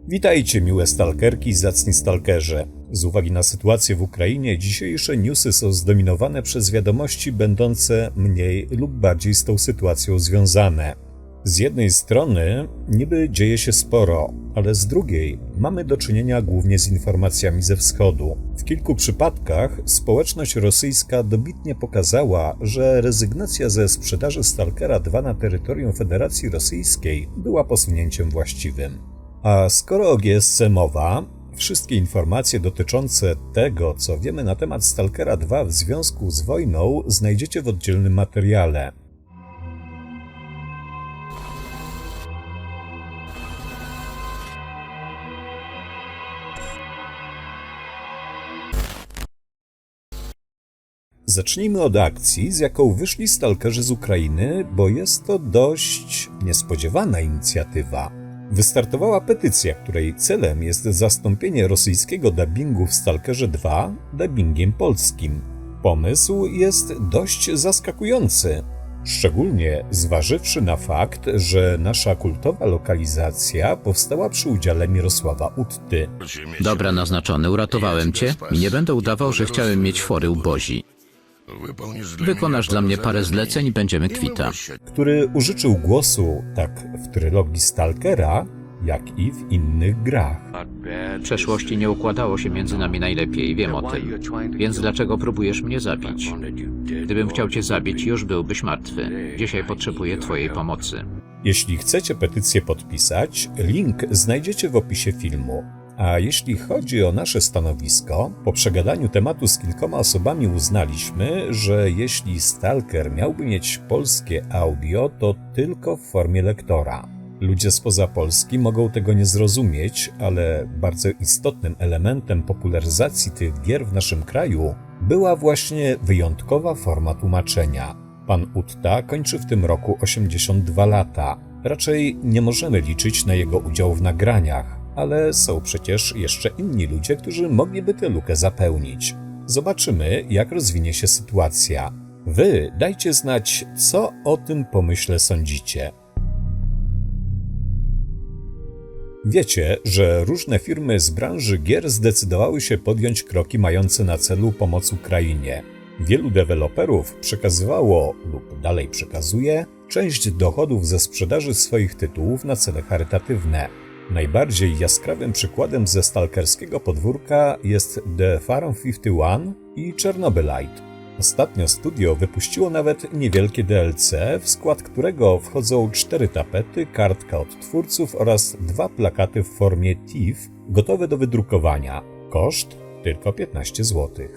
Witajcie, miłe stalkerki i zacni stalkerzy. Z uwagi na sytuację w Ukrainie, dzisiejsze newsy są zdominowane przez wiadomości będące mniej lub bardziej z tą sytuacją związane. Z jednej strony niby dzieje się sporo, ale z drugiej mamy do czynienia głównie z informacjami ze wschodu. W kilku przypadkach społeczność rosyjska dobitnie pokazała, że rezygnacja ze sprzedaży Stalkera 2 na terytorium Federacji Rosyjskiej była posunięciem właściwym. A skoro o GSC mowa, wszystkie informacje dotyczące tego, co wiemy na temat Stalkera 2 w związku z wojną, znajdziecie w oddzielnym materiale. Zacznijmy od akcji, z jaką wyszli stalkerzy z Ukrainy, bo jest to dość niespodziewana inicjatywa. Wystartowała petycja, której celem jest zastąpienie rosyjskiego dubbingu w Stalkerze 2 dubbingiem polskim. Pomysł jest dość zaskakujący, szczególnie zważywszy na fakt, że nasza kultowa lokalizacja powstała przy udziale Mirosława Utty. Dobra, naznaczony, uratowałem cię i nie będę udawał, że chciałem mieć fory u Bozi. Wykonasz dla mnie parę zleceń i będziemy kwita. Który użyczył głosu tak w trylogii Stalkera, jak i w innych grach. W przeszłości nie układało się między nami najlepiej, wiem o tym. Więc dlaczego próbujesz mnie zabić? Gdybym chciał cię zabić, już byłbyś martwy. Dzisiaj potrzebuję twojej pomocy. Jeśli chcecie petycję podpisać, link znajdziecie w opisie filmu. A jeśli chodzi o nasze stanowisko, po przegadaniu tematu z kilkoma osobami uznaliśmy, że jeśli Stalker miałby mieć polskie audio, to tylko w formie lektora. Ludzie spoza Polski mogą tego nie zrozumieć, ale bardzo istotnym elementem popularyzacji tych gier w naszym kraju była właśnie wyjątkowa forma tłumaczenia. Pan Utta kończy w tym roku 82 lata. Raczej nie możemy liczyć na jego udział w nagraniach, ale są przecież jeszcze inni ludzie, którzy mogliby tę lukę zapełnić. Zobaczymy, jak rozwinie się sytuacja. Wy dajcie znać, co o tym pomyśle sądzicie. Wiecie, że różne firmy z branży gier zdecydowały się podjąć kroki mające na celu pomoc Ukrainie. Wielu deweloperów przekazywało lub dalej przekazuje część dochodów ze sprzedaży swoich tytułów na cele charytatywne. Najbardziej jaskrawym przykładem ze stalkerskiego podwórka jest The Farm 51 i Chernobylite. Ostatnio studio wypuściło nawet niewielkie DLC, w skład którego wchodzą 4 tapety, kartka od twórców oraz 2 plakaty w formie TIFF gotowe do wydrukowania. Koszt tylko 15 zł.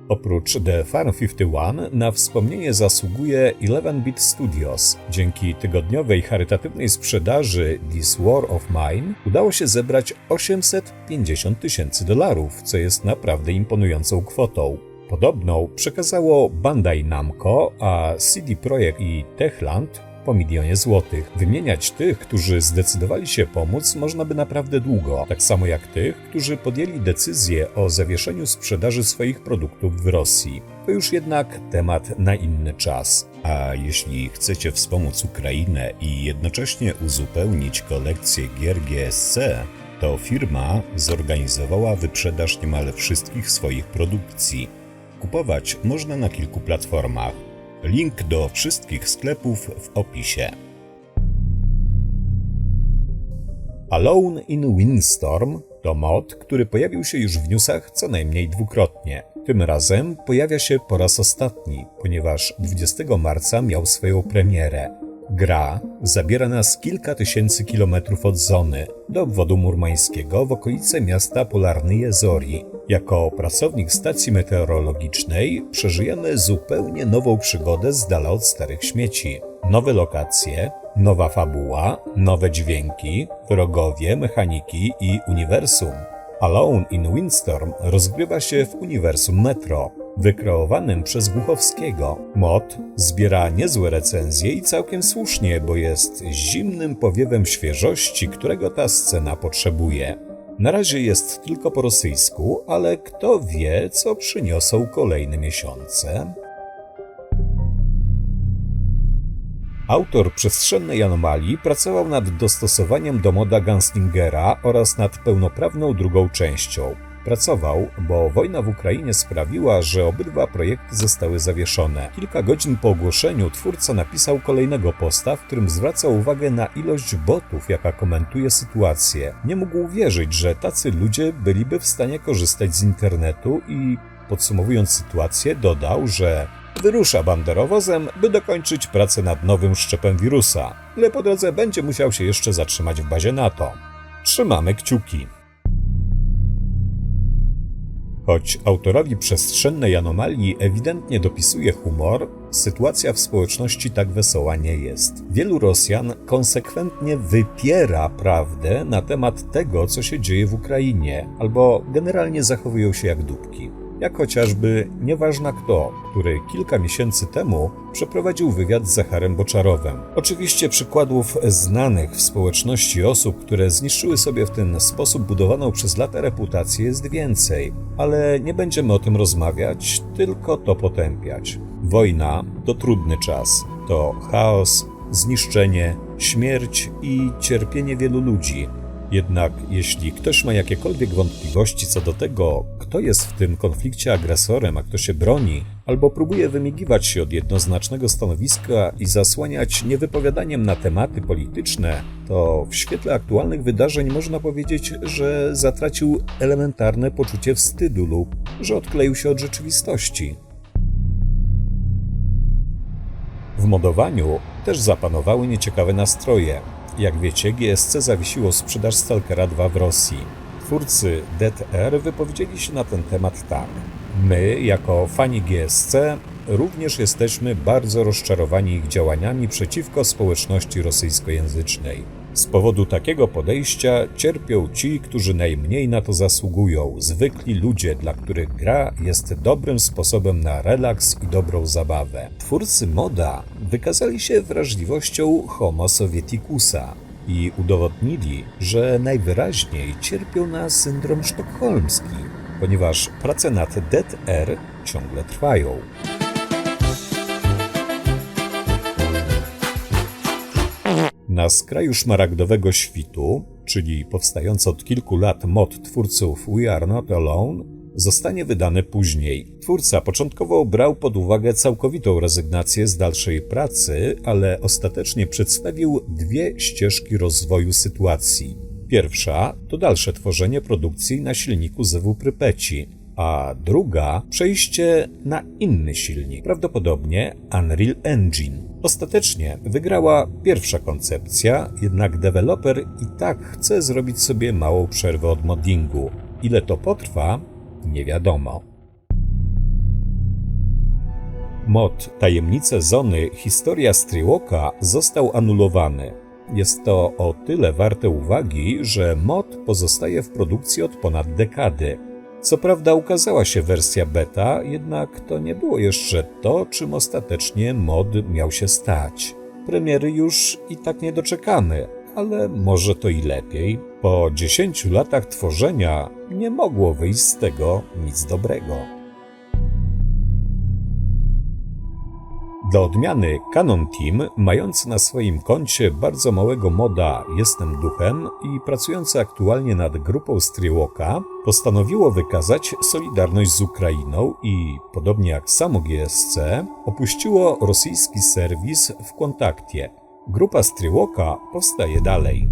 Oprócz The Farm 51 na wspomnienie zasługuje 11-Bit Studios. Dzięki tygodniowej charytatywnej sprzedaży This War of Mine udało się zebrać $850 000, co jest naprawdę imponującą kwotą. Podobną przekazało Bandai Namco, a CD Projekt i Techland po $1 000 000. Wymieniać tych, którzy zdecydowali się pomóc, można by naprawdę długo, tak samo jak tych, którzy podjęli decyzję o zawieszeniu sprzedaży swoich produktów w Rosji. To już jednak temat na inny czas. A jeśli chcecie wspomóc Ukrainę i jednocześnie uzupełnić kolekcję gier GSC, to firma zorganizowała wyprzedaż niemal wszystkich swoich produkcji. Kupować można na kilku platformach. Link do wszystkich sklepów w opisie. Alone in Windstorm to mod, który pojawił się już w newsach co najmniej dwukrotnie. Tym razem pojawia się po raz ostatni, ponieważ 20 marca miał swoją premierę. Gra zabiera nas kilka tysięcy kilometrów od Zony, do obwodu murmańskiego w okolice miasta Polarnyje Zori. Jako pracownik stacji meteorologicznej przeżyjemy zupełnie nową przygodę z dala od starych śmieci. Nowe lokacje, nowa fabuła, nowe dźwięki, wrogowie, mechaniki i uniwersum. Alone in Windstorm rozgrywa się w uniwersum Metro, wykreowanym przez Głuchowskiego. Mod zbiera niezłe recenzje i całkiem słusznie, bo jest zimnym powiewem świeżości, którego ta scena potrzebuje. Na razie jest tylko po rosyjsku, ale kto wie, co przyniosą kolejne miesiące. Autor Przestrzennej Anomalii pracował nad dostosowaniem do moda Gunslingera oraz nad pełnoprawną drugą częścią. Pracował, bo wojna w Ukrainie sprawiła, że obydwa projekty zostały zawieszone. Kilka godzin po ogłoszeniu twórca napisał kolejnego posta, w którym zwraca uwagę na ilość botów, jaka komentuje sytuację. Nie mógł uwierzyć, że tacy ludzie byliby w stanie korzystać z internetu i, podsumowując sytuację, dodał, że wyrusza banderowozem, by dokończyć pracę nad nowym szczepem wirusa, ale po drodze będzie musiał się jeszcze zatrzymać w bazie NATO. Trzymamy kciuki. Choć autorowi Przestrzennej Anomalii ewidentnie dopisuje humor, sytuacja w społeczności tak wesoła nie jest. Wielu Rosjan konsekwentnie wypiera prawdę na temat tego, co się dzieje w Ukrainie, albo generalnie zachowują się jak dupki. Jak chociażby nieważna kto, który kilka miesięcy temu przeprowadził wywiad z Zacharem Boczarowem. Oczywiście przykładów znanych w społeczności osób, które zniszczyły sobie w ten sposób budowaną przez lata reputację jest więcej, ale nie będziemy o tym rozmawiać, tylko to potępiać. Wojna to trudny czas, to chaos, zniszczenie, śmierć i cierpienie wielu ludzi. Jednak jeśli ktoś ma jakiekolwiek wątpliwości co do tego, kto jest w tym konflikcie agresorem, a kto się broni, albo próbuje wymigiwać się od jednoznacznego stanowiska i zasłaniać niewypowiadaniem na tematy polityczne, to w świetle aktualnych wydarzeń można powiedzieć, że zatracił elementarne poczucie wstydu lub że odkleił się od rzeczywistości. W modowaniu też zapanowały nieciekawe nastroje. Jak wiecie, GSC zawiesiło sprzedaż Stalkera 2 w Rosji. Twórcy Dead Air wypowiedzieli się na ten temat tak. My, jako fani GSC, również jesteśmy bardzo rozczarowani ich działaniami przeciwko społeczności rosyjskojęzycznej. Z powodu takiego podejścia cierpią ci, którzy najmniej na to zasługują, zwykli ludzie, dla których gra jest dobrym sposobem na relaks i dobrą zabawę. Twórcy moda wykazali się wrażliwością Homo Sovieticusa i udowodnili, że najwyraźniej cierpią na syndrom sztokholmski, ponieważ prace nad Dead Air ciągle trwają. Na skraju szmaragdowego świtu, czyli powstający od kilku lat mod twórców We Are Not Alone, zostanie wydany później. Twórca początkowo brał pod uwagę całkowitą rezygnację z dalszej pracy, ale ostatecznie przedstawił dwie ścieżki rozwoju sytuacji. Pierwsza to dalsze tworzenie produkcji na silniku Zewu Prypeci, a druga przejście na inny silnik, prawdopodobnie Unreal Engine. Ostatecznie wygrała pierwsza koncepcja, jednak deweloper i tak chce zrobić sobie małą przerwę od moddingu. Ile to potrwa? Nie wiadomo. Mod Tajemnice Zony Historia Strywalka został anulowany. Jest to o tyle warte uwagi, że mod pozostaje w produkcji od ponad dekady. Co prawda ukazała się wersja beta, jednak to nie było jeszcze to, czym ostatecznie mod miał się stać. Premiery już i tak nie doczekamy, ale może to i lepiej. Po 10 latach tworzenia nie mogło wyjść z tego nic dobrego. Dla odmiany Canon Team, mający na swoim koncie bardzo małego moda Jestem Duchem i pracujący aktualnie nad grupą Strywalka, postanowiło wykazać solidarność z Ukrainą i, podobnie jak samo GSC, opuściło rosyjski serwis w Kontakcie. Grupa Strywalka powstaje dalej.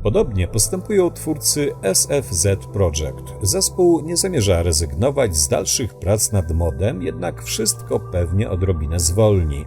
Podobnie postępują twórcy SFZ Project. Zespół nie zamierza rezygnować z dalszych prac nad modem, jednak wszystko pewnie odrobinę zwolni.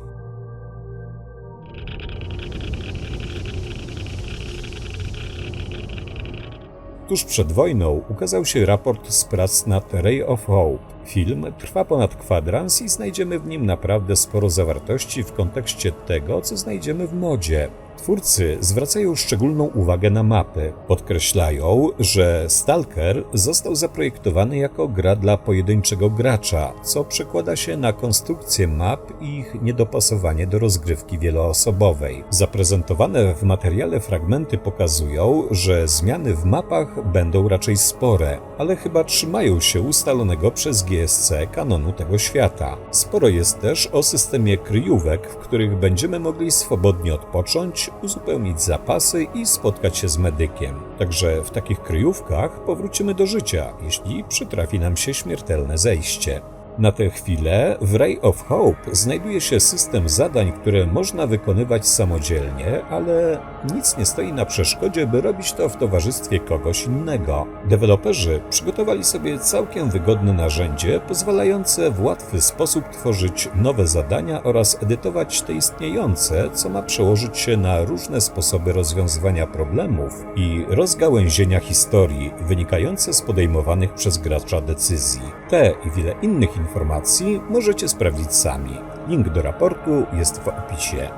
Tuż przed wojną ukazał się raport z prac nad Ray of Hope. Film trwa ponad kwadrans i znajdziemy w nim naprawdę sporo zawartości w kontekście tego, co znajdziemy w modzie. Twórcy zwracają szczególną uwagę na mapy. Podkreślają, że Stalker został zaprojektowany jako gra dla pojedynczego gracza, co przekłada się na konstrukcję map i ich niedopasowanie do rozgrywki wieloosobowej. Zaprezentowane w materiale fragmenty pokazują, że zmiany w mapach będą raczej spore, ale chyba trzymają się ustalonego przez GSC kanonu tego świata. Sporo jest też o systemie kryjówek, w których będziemy mogli swobodnie odpocząć, uzupełnić zapasy i spotkać się z medykiem. Także w takich kryjówkach powrócimy do życia, jeśli przytrafi nam się śmiertelne zejście. Na tę chwilę w Ray of Hope znajduje się system zadań, które można wykonywać samodzielnie, ale nic nie stoi na przeszkodzie, by robić to w towarzystwie kogoś innego. Deweloperzy przygotowali sobie całkiem wygodne narzędzie, pozwalające w łatwy sposób tworzyć nowe zadania oraz edytować te istniejące, co ma przełożyć się na różne sposoby rozwiązywania problemów i rozgałęzienia historii wynikające z podejmowanych przez gracza decyzji. Te i wiele innych informacji możecie sprawdzić sami. Link do raportu jest w opisie.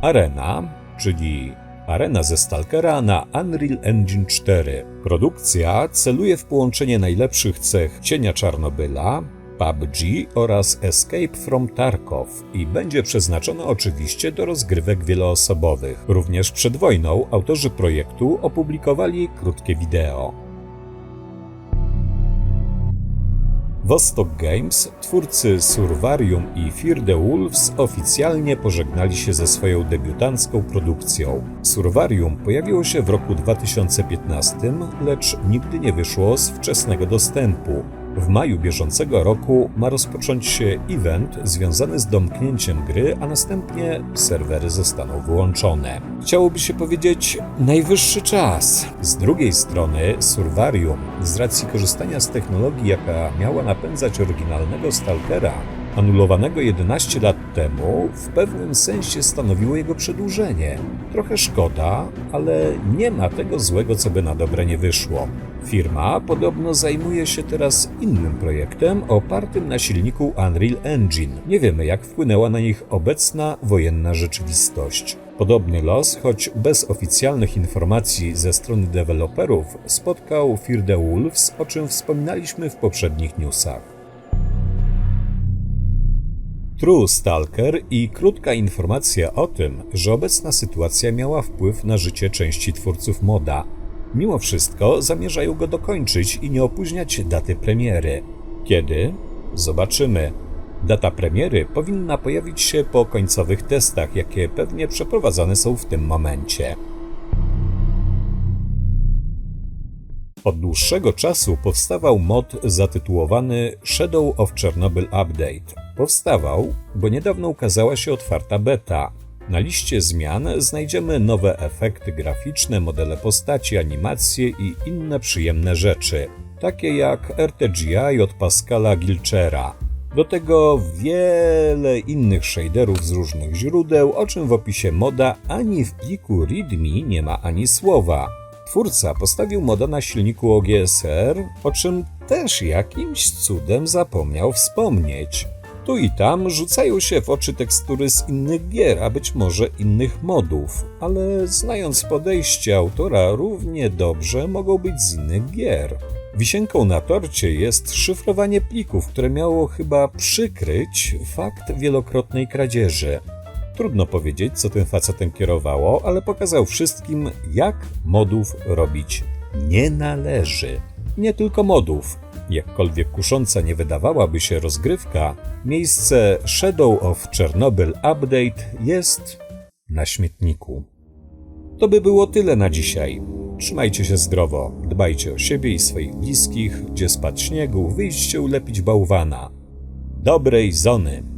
Arena, czyli Arena ze Stalkera na Unreal Engine 4. Produkcja celuje w połączenie najlepszych cech Cienia Czarnobyla, PUBG oraz Escape from Tarkov i będzie przeznaczona oczywiście do rozgrywek wieloosobowych. Również przed wojną autorzy projektu opublikowali krótkie wideo. Vostok Games, twórcy Survarium i Fear the Wolves oficjalnie pożegnali się ze swoją debiutancką produkcją. Survarium pojawiło się w roku 2015, lecz nigdy nie wyszło z wczesnego dostępu. W maju bieżącego roku ma rozpocząć się event związany z domknięciem gry, a następnie serwery zostaną wyłączone. Chciałoby się powiedzieć, najwyższy czas. Z drugiej strony Survarium, z racji korzystania z technologii, jaka miała napędzać oryginalnego Stalkera, anulowanego 11 lat temu, w pewnym sensie stanowiło jego przedłużenie. Trochę szkoda, ale nie ma tego złego, co by na dobre nie wyszło. Firma podobno zajmuje się teraz innym projektem opartym na silniku Unreal Engine. Nie wiemy, jak wpłynęła na nich obecna wojenna rzeczywistość. Podobny los, choć bez oficjalnych informacji ze strony deweloperów, spotkał Fear the Wolves, o czym wspominaliśmy w poprzednich newsach. True Stalker i krótka informacja o tym, że obecna sytuacja miała wpływ na życie części twórców moda. Mimo wszystko zamierzają go dokończyć i nie opóźniać daty premiery. Kiedy? Zobaczymy. Data premiery powinna pojawić się po końcowych testach, jakie pewnie przeprowadzane są w tym momencie. Od dłuższego czasu powstawał mod zatytułowany Shadow of Chernobyl Update. Powstawał, bo niedawno ukazała się otwarta beta. Na liście zmian znajdziemy nowe efekty graficzne, modele postaci, animacje i inne przyjemne rzeczy, takie jak RTGI od Pascala Gilchera. Do tego wiele innych shaderów z różnych źródeł, o czym w opisie moda ani w pliku README nie ma ani słowa. Twórca postawił moda na silniku OGSR, o czym też jakimś cudem zapomniał wspomnieć. Tu i tam rzucają się w oczy tekstury z innych gier, a być może innych modów, ale znając podejście autora równie dobrze mogą być z innych gier. Wisienką na torcie jest szyfrowanie plików, które miało chyba przykryć fakt wielokrotnej kradzieży. Trudno powiedzieć, co tym facetem kierowało, ale pokazał wszystkim, jak modów robić nie należy. Nie tylko modów. Jakkolwiek kusząca nie wydawałaby się rozgrywka, miejsce Shadow of Chernobyl Update jest na śmietniku. To by było tyle na dzisiaj. Trzymajcie się zdrowo, dbajcie o siebie i swoich bliskich, gdzie spadł śniegu, wyjdźcie ulepić bałwana. Dobrej zony!